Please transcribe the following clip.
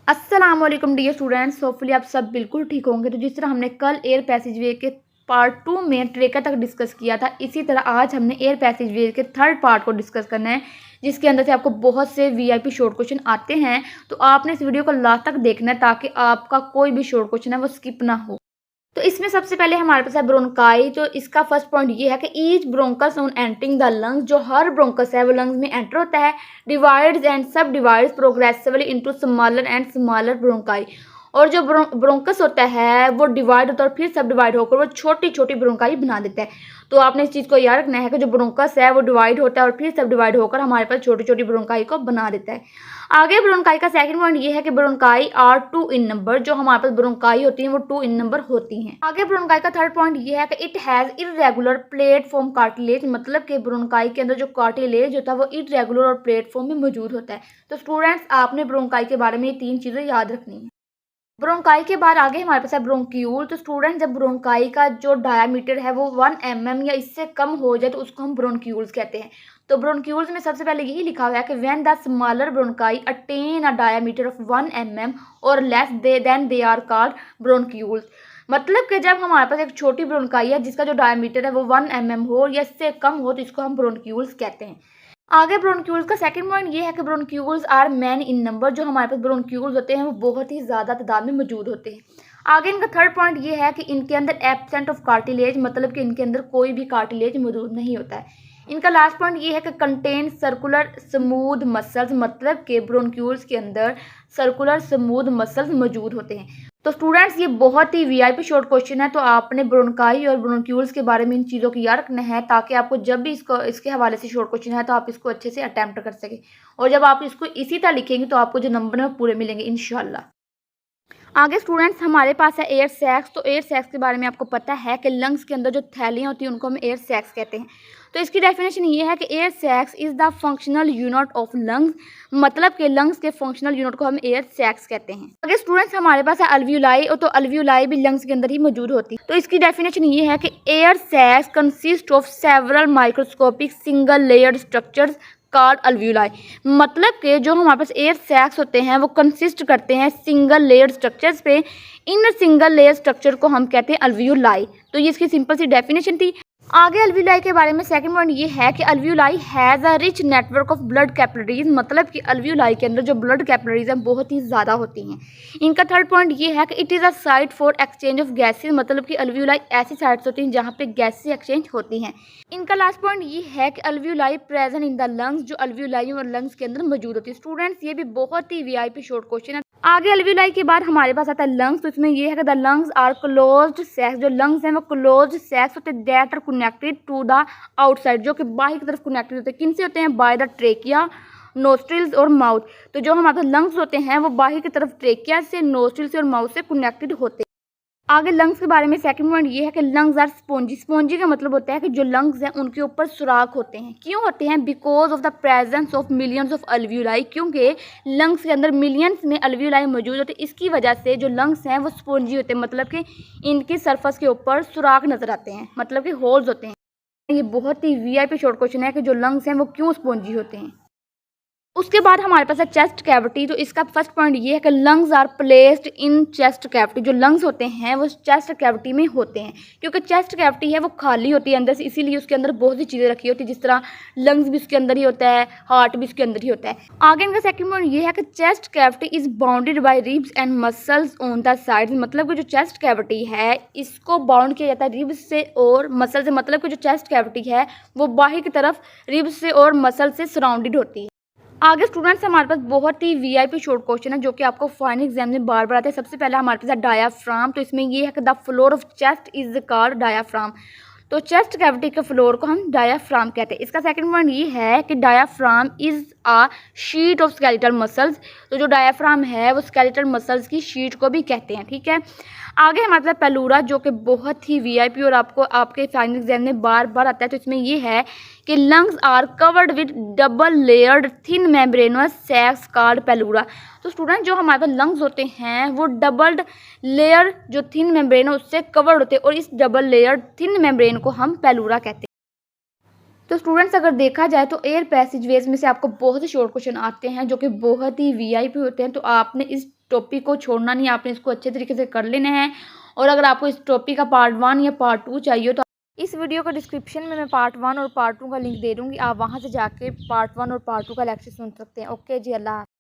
अस्सलाम वालेकुम dear students, hopefully आप सब बिल्कुल ठीक होंगे। तो जिस तरह हमने कल एयर पैसेजवे के पार्ट 2 में ट्रेकर तक डिस्कस किया था, इसी तरह आज हमने एयर पैसेजवे के थर्ड पार्ट को डिस्कस करना है, जिसके अंदर से आपको बहुत से वीआईपी शॉर्ट क्वेश्चन आते हैं। तो आपने इस वीडियो को लास्ट तक देखना है ताकि आपका कोई भी शॉर्ट क्वेश्चन है वो स्किप ना हो। तो इसमें सबसे पहले हमारे पास है ब्रोंकाई। तो इसका फर्स्ट पॉइंट ये है कि each bronchus on entering the lungs, जो हर ब्रोंकस है वो लंग्स में एंटर होता है, डिवाइड्स एंड सब divides progressively into smaller and smaller bronchi. और जो ब्रोंकस होता है वो डिवाइड होता है और फिर सब डिवाइड होकर वो छोटी छोटी ब्रोंकाई बना देता है। तो आपने इस चीज़ को याद रखना है कि जो ब्रोंकस है वो डिवाइड होता है और फिर सब डिवाइड होकर हमारे पास छोटी छोटी ब्रोंकाई को बना देता है। आगे ब्रोंकाई का सेकंड पॉइंट ये है कि ब्रोंकाई आर 2 इन नंबर, जो हमारे पास ब्रोंकाई होती है वो 2 इन नंबर होती हैं। आगे ब्रोंकाई का थर्ड पॉइंट ये है कि it has irregular platform cartilage, मतलब कि ब्रोंकाई के अंदर जो कार्टिलेज होता है वो इरेगुलर और प्लेटफॉर्म में मौजूद होता है। तो स्टूडेंट्स, आपने ब्रोंकाई के बारे में ये 3 चीज़ें याद रखनी है। ब्रोंकाई के बाद आगे हमारे पास है ब्रोंक्यूल। तो स्टूडेंट, जब ब्रोंकाई का जो डायमीटर है वो 1 mm या इससे कम हो जाए तो उसको हम ब्रोंक्यूल्स कहते हैं। तो ब्रोंक्यूल्स में सबसे पहले यही लिखा हुआ है कि when the smaller bronchi attain a diameter of 1 mm और less than they are called bronchioles. मतलब कि जब हमारे पास एक छोटी ब्रोंकाई है जिसका जो डायमीटर है वो 1 mm हो या इससे कम हो तो इसको हम ब्रोंक्यूल्स कहते हैं। आगे ब्रोंक्यूल्स का सेकंड पॉइंट ये है कि bronchioles are many in number, जो हमारे पास ब्रोंक्यूल्स होते हैं वो बहुत ही ज़्यादा तादाद में मौजूद होते हैं। आगे इनका थर्ड पॉइंट ये है कि इनके अंदर एब्सेंट ऑफ कार्टिलेज, मतलब कि इनके अंदर कोई भी कार्टिलेज मौजूद नहीं होता है। इनका लास्ट पॉइंट ये है कि कंटेन सर्कुलर स्मूथ मसल्स, मतलब के ब्रोंक्यूल्स के अंदर सर्कुलर स्मूथ मसल्स मौजूद होते हैं। तो स्टूडेंट्स, ये बहुत ही वीआईपी शॉर्ट क्वेश्चन है, तो आपने ब्रोंकाई और ब्रोंक्यूल्स के बारे में इन चीज़ों को याद रखना है ताकि आपको जब भी इसके हवाले से शॉर्ट क्वेश्चन है तो आप इसको अच्छे से अटैम्प्ट कर सकें। और जब आप इसको इसी तरह लिखेंगे तो आपको जो नंबर है वो पूरे मिलेंगे इंशाल्लाह। आगे स्टूडेंट्स, हमारे पास है एयर सैक्स। तो एयर सैक्स के बारे में आपको पता है कि लंग्स के अंदर जो थैलियाँ होती हैं उनको हम एयर सैक्स कहते हैं। तो इसकी डेफिनेशन ये है कि air sacs is the functional unit of lungs, मतलब कि लंग्स के फंक्शनल यूनिट को हम एयर सैक्स कहते हैं। आगे स्टूडेंट्स, हमारे पास है अल्वियोलाई। तो अल्वियोलाई भी लंग्स के अंदर ही मौजूद होती है। तो इसकी डेफिनेशन ये है कि air sacs consist of several microscopic single layered structures called alveoli. मतलब कि जो हमारे पास एयर सैक्स होते हैं वो कंसिस्ट करते हैं सिंगल लेयर्ड स्ट्रक्चर्स पे। इन सिंगल लेयर स्ट्रक्चर को हम कहते हैं अल्वियोलाई। तो ये इसकी सिंपल सी डेफिनेशन थी। आगे अल्वियोलाई के बारे में सेकंड पॉइंट ये है कि alveoli has a rich network of blood capillaries, मतलब कि अल्वियोलाई के अंदर जो ब्लड कैपिलरीज हैं बहुत ही ज़्यादा होती हैं। इनका थर्ड पॉइंट ये है कि it is a site for exchange of gases, मतलब कि अल्वियोलाई ऐसी साइट्स होती हैं जहाँ पे गैसेज एक्सचेंज होती हैं। इनका लास्ट पॉइंट ये है कि alveoli present in the lungs, जो अल्वियोलाई और लंग्स के अंदर मौजूद होती है। स्टूडेंट्स, ये भी बहुत ही वीआईपी शॉर्ट क्वेश्चन है। आगे अल्वियोलाई के बाद हमारे पास आता है लंग्स। तो इसमें ये है कि the lungs are closed sacs, जो लंग्स हैं वो क्लोज्ड सैक्स होते हैं that are connected to the outside, जो कि बाहर की तरफ कनेक्टेड होते हैं। किन से होते हैं? बाय द ट्रेकिया, नोस्ट्रिल्स और माउथ। तो जो हमारे पास लंग्स होते हैं वो बाहर की तरफ ट्रेकिया से, नोस्ट्रिल से और माउथ से कनेक्टेड होते हैं। आगे लंग्स के बारे में सेकंड पॉइंट ये है कि लंग्स आर स्पॉन्जी। स्पॉन्जी का मतलब होता है कि जो लंग्स हैं उनके ऊपर सुराख होते हैं। क्यों होते हैं? Because of the presence of millions of alveoli, क्योंकि लंग्स के अंदर मिलियंस में अल्वियोलाई मौजूद होते हैं। इसकी वजह से जो लंग्स हैं वो स्पॉन्जी होते हैं, मतलब कि इनकी सरफेस के ऊपर सुराख नजर आते हैं, मतलब कि होल्स होते हैं। ये बहुत ही वीआईपी शॉर्ट क्वेश्चन है कि जो लंग्स हैं वो क्यों स्पॉन्जी होते हैं। उसके बाद हमारे पास है चेस्ट कैविटी। तो इसका फर्स्ट पॉइंट ये है कि lungs are placed in chest cavity, जो लंग्स होते हैं वो चेस्ट कैविटी में होते हैं, क्योंकि चेस्ट कैविटी है वो खाली होती है अंदर से, इसीलिए उसके अंदर बहुत सी चीज़ें रखी होती है, जिस तरह लंग्स भी उसके अंदर ही होता है, हार्ट भी उसके अंदर ही होता है। आगे इनका सेकंड पॉइंट ये है कि chest cavity is bounded by ribs and muscles on the side, मतलब कि जो चेस्ट कैविटी है इसको बाउंड किया जाता है रिब्स से और मसल से, मतलब कि जो चेस्ट कैविटी है वो बाहर की तरफ रिब्स से और मसल से सराउंडेड होती है। आगे स्टूडेंट्स, हमारे पास बहुत ही वीआईपी शॉर्ट क्वेश्चन है जो कि आपको फाइनल एग्जाम में बार बार आते हैं। सबसे पहले हमारे पास है डायाफ्राम। तो इसमें ये है कि the floor of chest is called diaphragm. तो चेस्ट कैविटी के फ्लोर को हम डायाफ्राम कहते हैं। इसका सेकंड पॉइंट ये है कि diaphragm is a sheet of skeletal muscles. तो जो डायाफ्राम है वो स्केलेटल मसल्स की शीट को भी कहते हैं, ठीक है। आगे हमारे पास पेलूरा, जो कि बहुत ही वीआईपी और आपको आपके फाइनल एग्जाम में बार बार आता है। तो इसमें ये है कि lungs are covered with double layered thin membranous sacs called pleura. तो स्टूडेंट, जो हमारे पास लंग्स होते हैं वो डबल्ड लेयर जो थिन मेम्ब्रेन है उससे कवर्ड होते हैं और इस डबल लेयर थिन मेम्ब्रेन को हम पेलूरा कहते हैं। तो स्टूडेंट्स अगर देखा जाए तो एयर पैसेजवेज में से आपको बहुत से शॉर्ट क्वेश्चन आते हैं जो कि बहुत ही वीआईपी होते हैं। तो आपने इस टॉपिक को छोड़ना नहीं, आपने इसको अच्छे तरीके से कर लेना है। और अगर आपको इस टॉपिक का पार्ट 1 या पार्ट 2 चाहिए हो तो इस वीडियो का डिस्क्रिप्शन में मैं पार्ट 1 और पार्ट 2 का लिंक दे दूँगी। आप वहाँ से जाके पार्ट 1 और पार्ट 2 का लेक्चर सुन सकते हैं। ओके जी, अल्लाह हाफ़िज़।